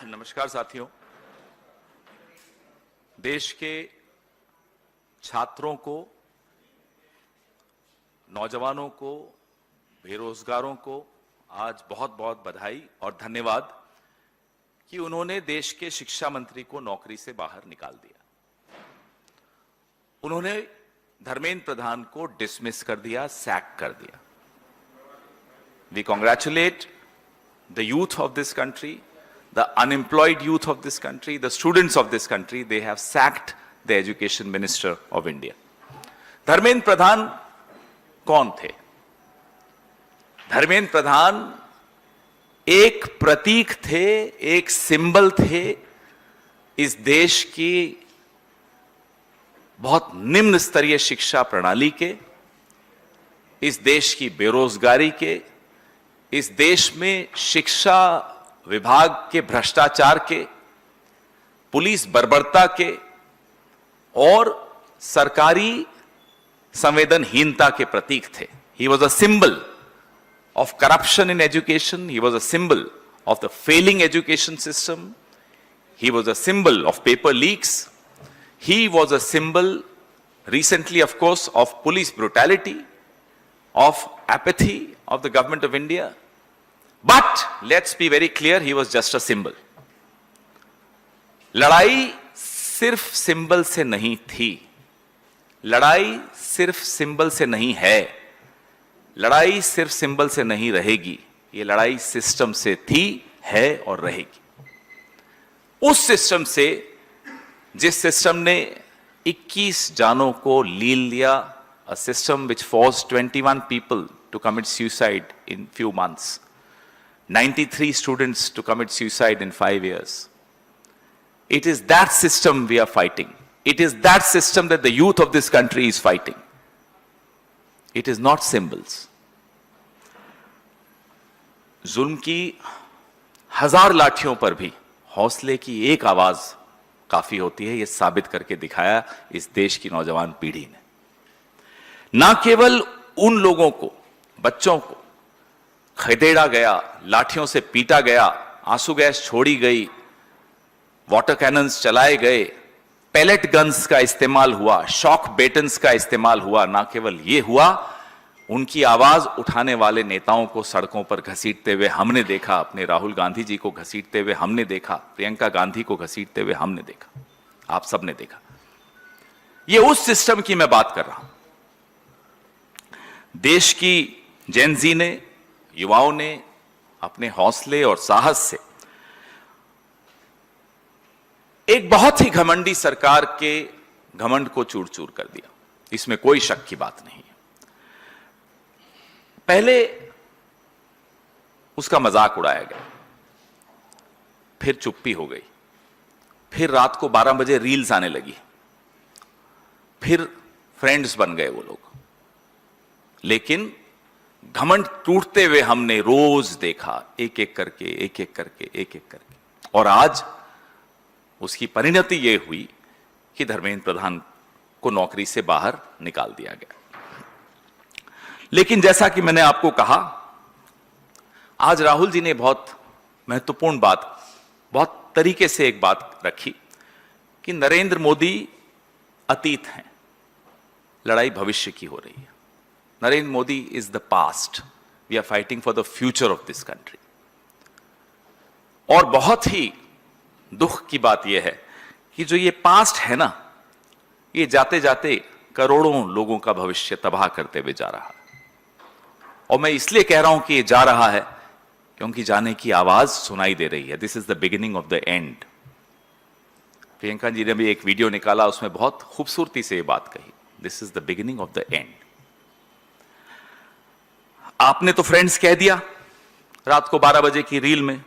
नमस्कार साथियों। देश के छात्रों को, नौजवानों को, बेरोजगारों को आज बहुत बहुत बधाई और धन्यवाद कि उन्होंने देश के शिक्षा मंत्री को नौकरी से बाहर निकाल दिया। उन्होंने धर्मेंद्र प्रधान को डिसमिस कर दिया, सैक कर दिया। We congratulate the youth of this country, the unemployed youth of this country, the students of this country. They have sacked the education minister of India. Dharmendra Pradhan कौन थे? धर्मेंद्र प्रधान एक प्रतीक थे, एक सिंबल थे इस देश की बहुत निम्न स्तरीय शिक्षा प्रणाली के, इस देश की बेरोजगारी के, इस देश में शिक्षा विभाग के भ्रष्टाचार के, पुलिस बर्बरता के और सरकारी संवेदनहीनता के प्रतीक थे। He was a symbol of corruption in education. He was a symbol of the failing education system. He was a symbol of paper leaks. He was a symbol recently, of course, of police brutality, of apathy of the government of India. But let's be very clear, he was just a symbol. लड़ाई सिर्फ symbol से नहीं थी, लड़ाई सिर्फ symbol से नहीं है, लड़ाई सिर्फ सिंबल से नहीं रहेगी। ये लड़ाई सिस्टम से थी, है और रहेगी। उस सिस्टम से, जिस सिस्टम ने 21 जानों को लील लिया, a system which forced 21 people to commit suicide in few months, 93 students to commit suicide in 5 years. It is that system we are fighting. It is that system that the youth of this country is fighting. It is not symbols. जुल्म की 1000 लाठियों पर भी हौसले की एक आवाज काफी होती है, यह साबित करके दिखाया इस देश की नौजवान पीढ़ी ने। ना केवल उन लोगों को, बच्चों को खदेड़ा गया, लाठियों से पीटा गया, आंसू गैस छोड़ी गई, वाटर कैनन्स चलाए गए, पैलेट गन्स का इस्तेमाल हुआ, शॉक बेटन्स का इस्तेमाल हुआ। ना केवल यह हुआ, उनकी आवाज उठाने वाले नेताओं को सड़कों पर घसीटते हुए हमने देखा। अपने राहुल गांधी जी को घसीटते हुए हमने देखा, प्रियंका गांधी को घसीटते हुए हमने देखा, आप सबने देखा। यह उस सिस्टम की मैं बात कर रहा हूं। देश की जेन जी ने, युवाओं ने अपने हौसले और साहस से एक बहुत ही घमंडी सरकार के घमंड को चूर चूर कर दिया, इसमें कोई शक की बात नहीं है। पहले उसका मजाक उड़ाया गया, फिर चुप्पी हो गई, फिर रात को 12 बजे रील्स आने लगी, फिर फ्रेंड्स बन गए वो लोग। लेकिन घमंड टूटते हुए हमने रोज देखा, एक एक करके, एक एक करके, एक एक करके। और आज उसकी परिणति यह हुई कि धर्मेंद्र प्रधान को नौकरी से बाहर निकाल दिया गया। लेकिन जैसा कि मैंने आपको कहा, आज राहुल जी ने बहुत महत्वपूर्ण बात, बहुत तरीके से एक बात रखी कि नरेंद्र मोदी अतीत हैं, लड़ाई भविष्य की हो रही है। Narendra Modi is the past, we are fighting for the future of this country. और बहुत ही दुख की बात यह है कि जो ये पास्ट है ना, ये जाते जाते करोड़ों लोगों का भविष्य तबाह करते हुए जा रहा है। और मैं इसलिए कह रहा हूं कि ये जा रहा है क्योंकि जाने की आवाज सुनाई दे रही है। This is the beginning of the end. Priyanka ji ने भी एक वीडियो निकाला, उसमें बहुत खूबसूरती से ये बात कही, this is the beginning of the and. आपने तो फ्रेंड्स कह दिया रात को 12 बजे की रील में,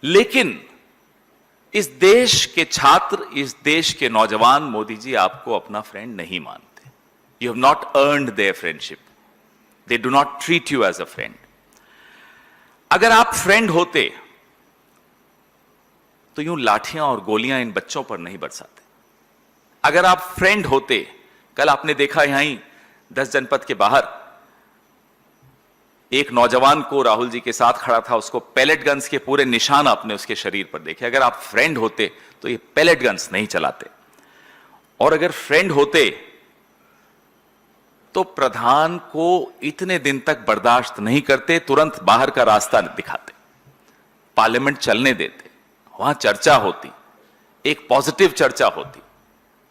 लेकिन इस देश के छात्र, इस देश के नौजवान मोदी जी आपको अपना फ्रेंड नहीं मानते। You have not earned their friendship, they do not treat you as a friend. अगर आप फ्रेंड होते तो यूं लाठियां और गोलियां इन बच्चों पर नहीं बरसाते। अगर आप फ्रेंड होते, कल आपने देखा यहां 10 जनपद के बाहर एक नौजवान को राहुल जी के साथ खड़ा था, उसको पैलेट गन्स के पूरे निशान आपने उसके शरीर पर देखे। अगर आप फ्रेंड होते तो ये पैलेट गन्स नहीं चलाते, और अगर फ्रेंड होते तो प्रधान को इतने दिन तक बर्दाश्त नहीं करते, तुरंत बाहर का रास्ता दिखाते, पार्लियामेंट चलने देते, वहां चर्चा होती, एक पॉजिटिव चर्चा होती।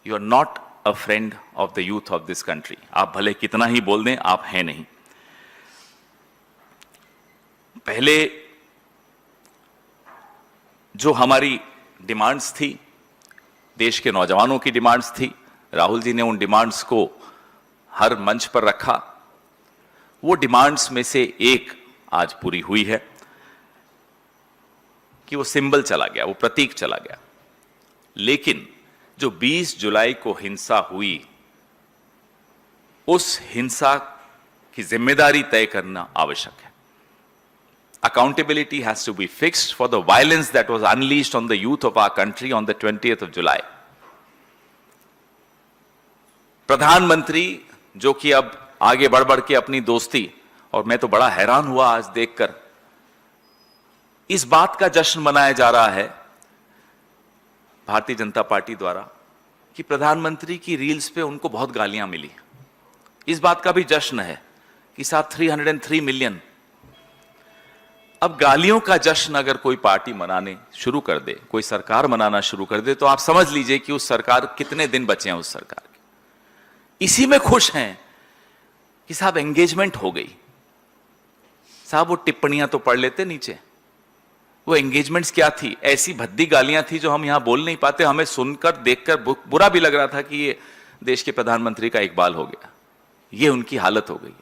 You are not a friend of the youth of this country. आप भले कितना ही बोल दें, आप हैं नहीं। पहले जो हमारी डिमांड्स थी, देश के नौजवानों की डिमांड्स थी, राहुल जी ने उन डिमांड्स को हर मंच पर रखा। वो डिमांड्स में से एक आज पूरी हुई है कि वो सिंबल चला गया, वो प्रतीक चला गया। लेकिन जो 20 जुलाई को हिंसा हुई, उस हिंसा की जिम्मेदारी तय करना आवश्यक है। Accountability has to be fixed for the violence that was unleashed on the youth of our country on the 20th of July. प्रधानमंत्री जो कि अब आगे बढ़ बढ़ के अपनी दोस्ती, और मैं तो बड़ा हैरान हुआ आज देखकर, इस बात का जश्न मनाया जा रहा है भारतीय जनता पार्टी द्वारा कि प्रधानमंत्री की रील्स पे उनको बहुत गालियां मिली। इस बात का भी जश्न है कि साहब 303 मिलियन। अब गालियों का जश्न अगर कोई पार्टी मनाने शुरू कर दे, कोई सरकार मनाना शुरू कर दे, तो आप समझ लीजिए कि उस सरकार, कितने दिन बचे हैं उस सरकार के। इसी में खुश हैं कि साहब एंगेजमेंट हो गई। साहब वो टिप्पणियां तो पढ़ लेते नीचे, वो एंगेजमेंट्स क्या थी? ऐसी भद्दी गालियां थी जो हम यहां बोल नहीं पाते। हमें सुनकर देखकर बुरा भी लग रहा था कि ये देश के प्रधानमंत्री का इकबाल हो गया, ये उनकी हालत हो गई।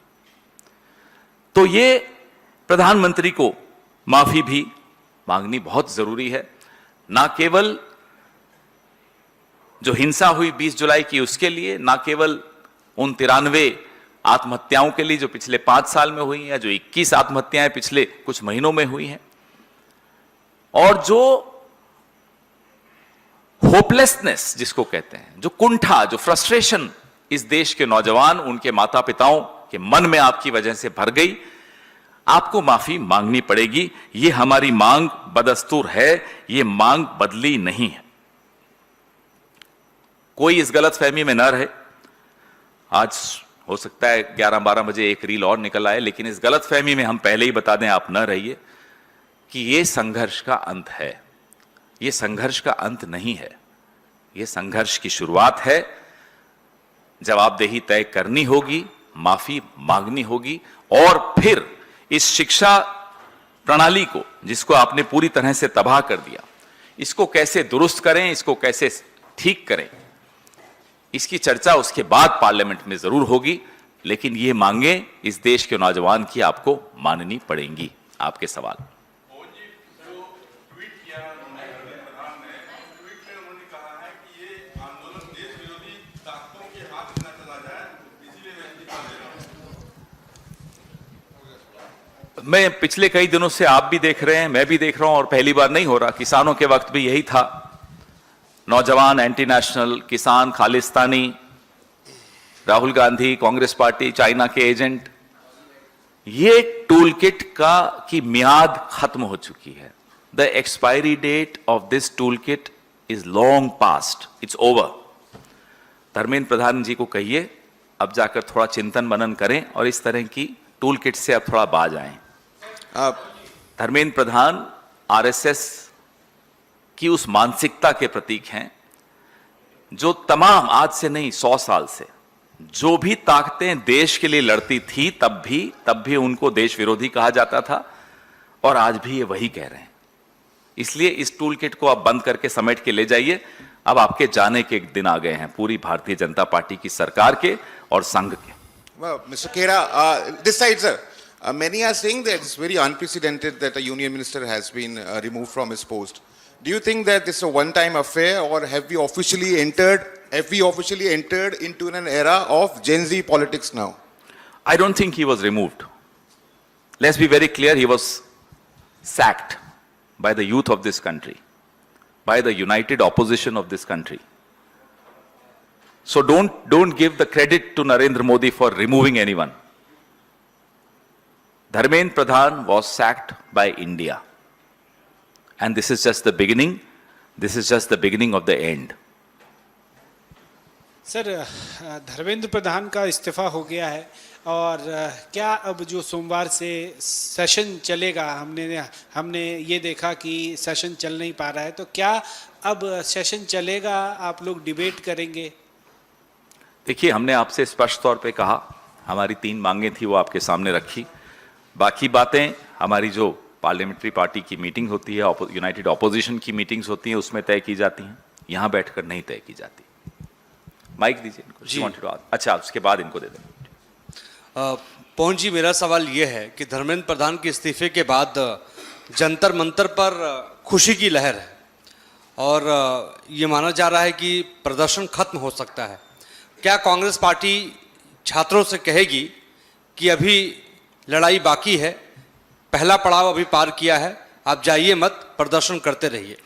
तो ये प्रधानमंत्री को माफी भी मांगनी बहुत जरूरी है, ना केवल जो हिंसा हुई 20 जुलाई की उसके लिए, ना केवल उन 93 आत्महत्याओं के लिए जो पिछले 5 साल में हुई, या जो 21 आत्महत्याएं पिछले कुछ महीनों में हुई हैं, और जो होपलेसनेस जिसको कहते हैं, जो कुंठा, जो फ्रस्ट्रेशन इस देश के नौजवान, उनके माता पिताओं के मन में आपकी वजह से भर गई, आपको माफी मांगनी पड़ेगी। ये हमारी मांग बदस्तूर है, ये मांग बदली नहीं है। कोई इस गलतफहमी में न रहे। आज हो सकता है 11-12 बजे एक रील और निकल आए, लेकिन इस गलतफहमी में हम पहले ही बता दें, आप न रहिए कि ये संघर्ष का अंत है। ये संघर्ष का अंत नहीं है, ये संघर्ष की शुरुआत है। जवाबदेही तय करनी होगी, माफी मांगनी होगी, और फिर इस शिक्षा प्रणाली को, जिसको आपने पूरी तरह से तबाह कर दिया, इसको कैसे दुरुस्त करें, इसको कैसे ठीक करें, इसकी चर्चा उसके बाद पार्लियामेंट में जरूर होगी। लेकिन ये मांगे इस देश के नौजवान की आपको माननी पड़ेंगी। आपके सवाल। मैं पिछले कई दिनों से, आप भी देख रहे हैं, मैं भी देख रहा हूं, और पहली बार नहीं हो रहा, किसानों के वक्त भी यही था। नौजवान एंटी नेशनल, किसान खालिस्तानी, राहुल गांधी, कांग्रेस पार्टी, चाइना के एजेंट, ये टूल किट की मियाद खत्म हो चुकी है। The expiry date of this tool kit is long past, it's over. Dharmendra Pradhan ji को कहिए अब जाकर थोड़ा चिंतन मनन करें और इस तरह की टूल किट से अब थोड़ा बाज आए। धर्मेंद्र प्रधान आरएसएस की उस मानसिकता के प्रतीक हैं जो तमाम, आज से नहीं 100 साल से, जो भी ताकतें देश के लिए लड़ती थी तब भी उनको देश विरोधी कहा जाता था, और आज भी ये वही कह रहे हैं। इसलिए इस टूल किट को आप बंद करके समेट के ले जाइए। अब आपके जाने के दिन आ गए हैं पूरी भारतीय जनता पार्टी की सरकार के और संघ के। Well, Mr. Khera, this side, sir. Many are saying that it's very unprecedented that a union minister has been removed from his post. Do you think that this is a one-time affair, or have we officially entered into an era of Gen Z politics now? I don't think he was removed. Let's be very clear, he was sacked by the youth of this country, by the united opposition of this country. So don't give the credit to Narendra Modi for removing anyone. Dharmendra Pradhan was sacked by India. And this is just the beginning. This is just the beginning of the end. Sir, Dharmendra Pradhan का इस्तीफा हो गया है और क्या अब जो सोमवार से सेशन चलेगा, हमने ये देखा कि सेशन चल नहीं पा रहा है, तो क्या अब सेशन चलेगा, आप लोग डिबेट करेंगे? देखिए, हमने आपसे स्पष्ट तौर पे कहा, हमारी 3 मांगें थी वो आपके सामने रखी। बाकी बातें हमारी जो पार्लियामेंट्री पार्टी की मीटिंग होती है, यूनाइटेड ऑपोजिशन की मीटिंग्स होती हैं, उसमें तय की जाती हैं, यहाँ बैठकर नहीं तय की जाती। माइक दीजिए इनको। जी। अच्छा, उसके बाद इनको दे दें। पवन जी, मेरा सवाल ये है कि धर्मेंद्र प्रधान के इस्तीफे के बाद जंतर मंतर पर खुशी की लहर है और ये माना जा रहा है कि प्रदर्शन खत्म हो सकता है। क्या कांग्रेस पार्टी छात्रों से कहेगी कि अभी लड़ाई बाकी है, पहला पड़ाव अभी पार किया है, आप जाइए मत, प्रदर्शन करते रहिए?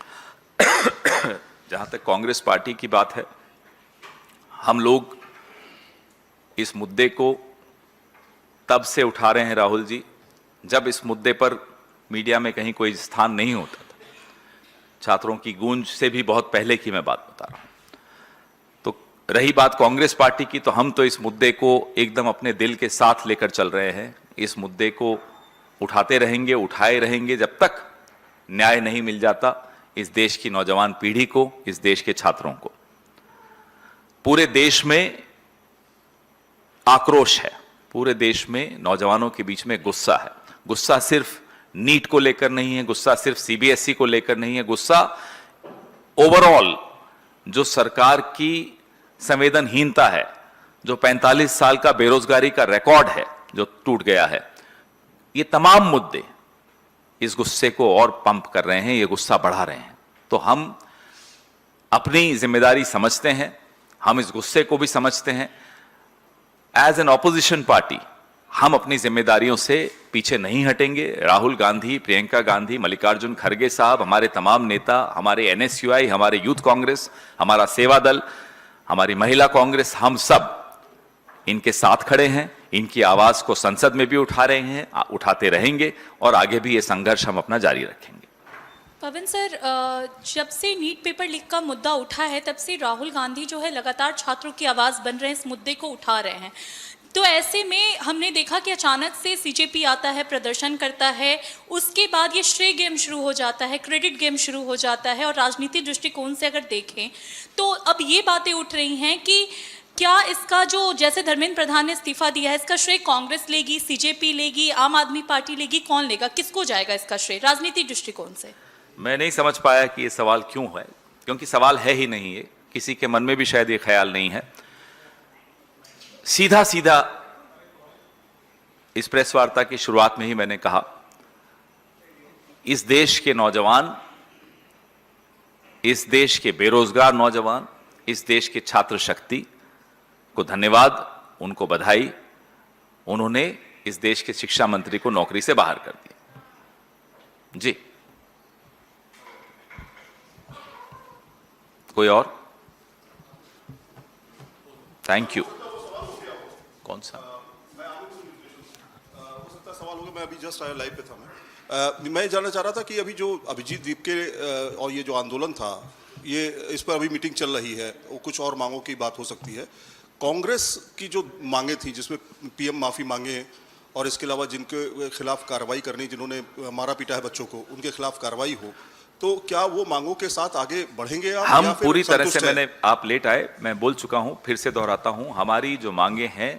जहां तक कांग्रेस पार्टी की बात है, हम लोग इस मुद्दे को तब से उठा रहे हैं राहुल जी, जब इस मुद्दे पर मीडिया में कहीं कोई स्थान नहीं होता था। छात्रों की गूंज से भी बहुत पहले की मैं बात बता रहा हूं। तो रही बात कांग्रेस पार्टी की, तो हम तो इस मुद्दे को एकदम अपने दिल के साथ लेकर चल रहे हैं। इस मुद्दे को उठाते रहेंगे, उठाए रहेंगे जब तक न्याय नहीं मिल जाता इस देश की नौजवान पीढ़ी को, इस देश के छात्रों को। पूरे देश में आक्रोश है, पूरे देश में नौजवानों के बीच में गुस्सा है। गुस्सा सिर्फ नीट को लेकर नहीं है, गुस्सा सिर्फ सीबीएसई को लेकर नहीं है, गुस्सा ओवरऑल जो सरकार की संवेदनहीनता है, जो 45 साल का बेरोजगारी का रिकॉर्ड है जो टूट गया है, ये तमाम मुद्दे इस गुस्से को और पंप कर रहे हैं, ये गुस्सा बढ़ा रहे हैं। तो हम अपनी जिम्मेदारी समझते हैं, हम इस गुस्से को भी समझते हैं। एज एन ऑपोजिशन पार्टी हम अपनी जिम्मेदारियों से पीछे नहीं हटेंगे। राहुल गांधी, प्रियंका गांधी, मल्लिकार्जुन खड़गे साहब, हमारे तमाम नेता, हमारे एनएसयूआई, हमारे यूथ कांग्रेस, हमारा सेवा दल, हमारी महिला कांग्रेस, हम सब इनके साथ खड़े हैं। इनकी आवाज को संसद में भी उठा रहे हैं, उठाते रहेंगे और आगे भी ये संघर्ष हम अपना जारी रखेंगे। पवन सर, जब से नीट पेपर लीक का मुद्दा उठा है, तब से राहुल गांधी जो है लगातार छात्रों की आवाज़ बन रहे हैं, इस मुद्दे को उठा रहे हैं। तो ऐसे में हमने देखा कि अचानक से सीजेपी आता है, प्रदर्शन करता है, उसके बाद ये श्रेय गेम शुरू हो जाता है, क्रेडिट गेम शुरू हो जाता है। और राजनीतिक दृष्टिकोण से अगर देखें तो अब ये बातें उठ रही हैं कि क्या इसका जो, जैसे धर्मेंद्र प्रधान ने इस्तीफा दिया है, इसका श्रेय कांग्रेस लेगी, सीजेपी लेगी, आम आदमी पार्टी लेगी, कौन लेगा, किसको जाएगा इसका श्रेय राजनीतिक दृष्टिकोण से? मैं नहीं समझ पाया कि ये सवाल क्यों है, क्योंकि सवाल है ही नहीं, ये किसी के मन में भी शायद ये ख्याल नहीं है। सीधा सीधा इस प्रेस वार्ता की शुरुआत में ही मैंने कहा, इस देश के नौजवान, इस देश के बेरोजगार नौजवान, इस देश के छात्र शक्ति को धन्यवाद, उनको बधाई। उन्होंने इस देश के शिक्षा मंत्री को नौकरी से बाहर कर दिया। जी, कोई और? Thank you. कौन सा सवाल होगा? मैं अभी जस्ट आया, लाइव पे था। मैं जानना चाह रहा था कि अभी जो अभिजीत द्वीप के और ये जो आंदोलन था, ये इस पर अभी मीटिंग चल रही है, वो कुछ और मांगों की बात हो सकती है। कांग्रेस की जो मांगे थी, जिसमें पीएम माफी मांगे और इसके अलावा जिनके खिलाफ कार्रवाई करनी, जिन्होंने मारा पीटा है बच्चों को, उनके खिलाफ कार्रवाई हो, तो क्या वो मांगों के साथ आगे बढ़ेंगे आप? हम या फिर पूरी तरह से, संतुष्ट हैं? मैंने, आप लेट आए, मैं बोल चुका हूं, फिर से दोहराता हूं, हमारी जो मांगे हैं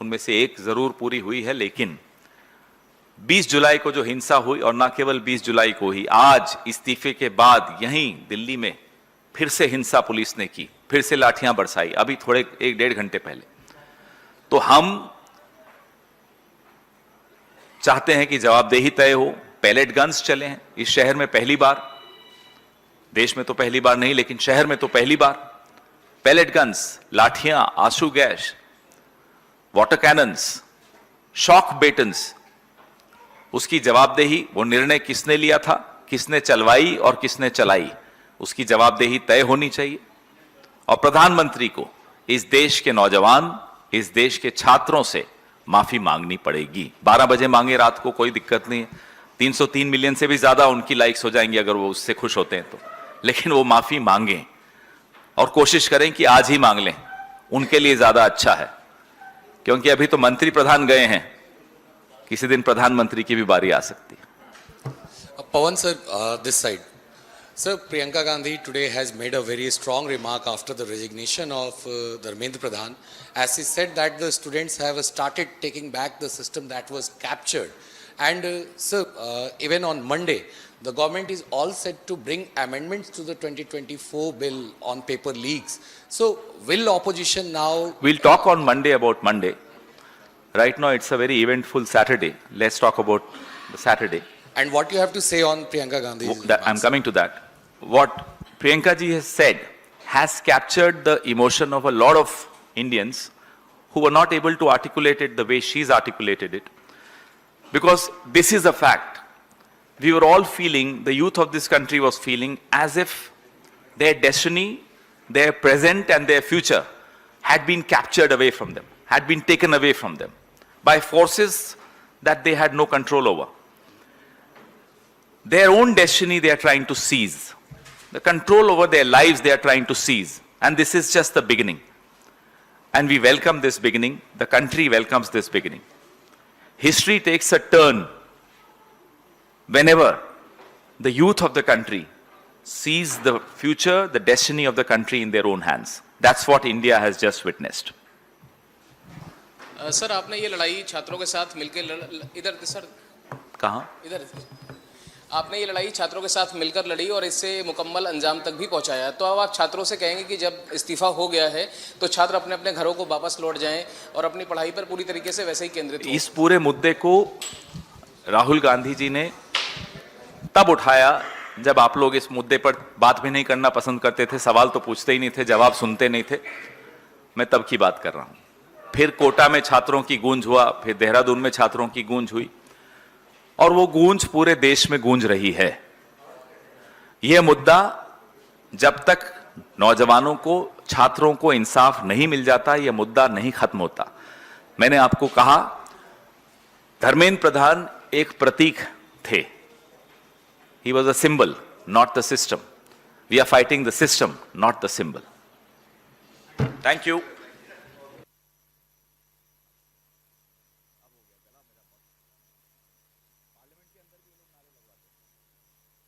उनमें से एक जरूर पूरी हुई है, लेकिन 20 जुलाई को जो हिंसा हुई, और ना केवल 20 जुलाई को ही, आज इस्तीफे के बाद यहीं दिल्ली में फिर से हिंसा पुलिस ने की, फिर से लाठियां बरसाई, अभी थोड़े 1-1.5 घंटे पहले। तो हम चाहते हैं कि जवाबदेही तय हो, पैलेट गन्स चले हैं इस शहर में पहली बार, देश में तो पहली बार नहीं लेकिन शहर में तो पहली बार। पैलेट गन्स, लाठियां, आंसू गैस, वाटर कैनन्स, शॉक बेटन्स, उसकी जवाबदेही, वो निर्णय किसने लिया था, किसने चलवाई और किसने चलाई, उसकी जवाबदेही तय होनी चाहिए। और प्रधानमंत्री को इस देश के नौजवान, इस देश के छात्रों से माफी मांगनी पड़ेगी। 12 बजे मांगे रात को, कोई दिक्कत नहीं है। 303 मिलियन से भी ज्यादा उनकी लाइक्स हो जाएंगी अगर वो उससे खुश होते हैं तो, लेकिन वो माफी मांगे और कोशिश करें कि आज ही मांग लें, उनके लिए ज्यादा अच्छा है। क्योंकि अभी तो मंत्री प्रधान गए हैं, किसी दिन प्रधानमंत्री की भी बारी आ सकती है। Pawan sir, this side. Sir, Priyanka Gandhi today has made a very strong remark after the resignation of Dharmendra Pradhan, as he said that the students have started taking back the system that was captured. And sir, even on Monday, the government is all set to bring amendments to the 2024 bill on paper leaks. So, will opposition now? We'll talk on Monday about Monday. Right now, it's a very eventful Saturday. Let's talk about the Saturday. And what you have to say on Priyanka Gandhi's I'm remarks? coming to that. What Priyanka ji has said has captured the emotion of a lot of Indians who were not able to articulate it the way she's articulated it. Because this is a fact. We were all feeling, the youth of this country was feeling as if their destiny, their present and their future had been captured away from them, had been taken away from them by forces that they had no control over. Their own destiny they are trying to seize. The control over their lives they are trying to seize. And this is just the beginning. And we welcome this beginning. The country welcomes this beginning. History takes a turn whenever the youth of the country sees the future, the destiny of the country in their own hands. That's what India has just witnessed. Sir आपने ये लड़ाई छात्रों के साथ मिलकर इधर sir कहाँ? इधर आपने ये लड़ाई छात्रों के साथ मिलकर लड़ी और इससे मुकम्मल अंजाम तक भी पहुंचाया। तो अब आप छात्रों से कहेंगे कि जब इस्तीफा हो गया है तो छात्र अपने अपने घरों को वापस लौट जाएं और अपनी पढ़ाई पर पूरी तरीके से वैसे ही केंद्रित हों। इस पूरे मुद्दे को राहुल गांधी जी ने तब उठाया जब आप लोग इस मुद्दे पर बात भी नहीं करना पसंद करते थे, सवाल तो पूछते ही नहीं थे, जवाब सुनते नहीं थे। मैं तब की बात कर रहा हूं। फिर कोटा में छात्रों की गूंज हुआ, फिर देहरादून में छात्रों की गूंज हुई और वो गूंज पूरे देश में गूंज रही है। यह मुद्दा जब तक नौजवानों को, छात्रों को इंसाफ नहीं मिल जाता, यह मुद्दा नहीं खत्म होता। मैंने आपको कहा धर्मेंद्र प्रधान एक प्रतीक थे। He was a symbol, not the system. We are fighting the system, not the symbol. Thank you.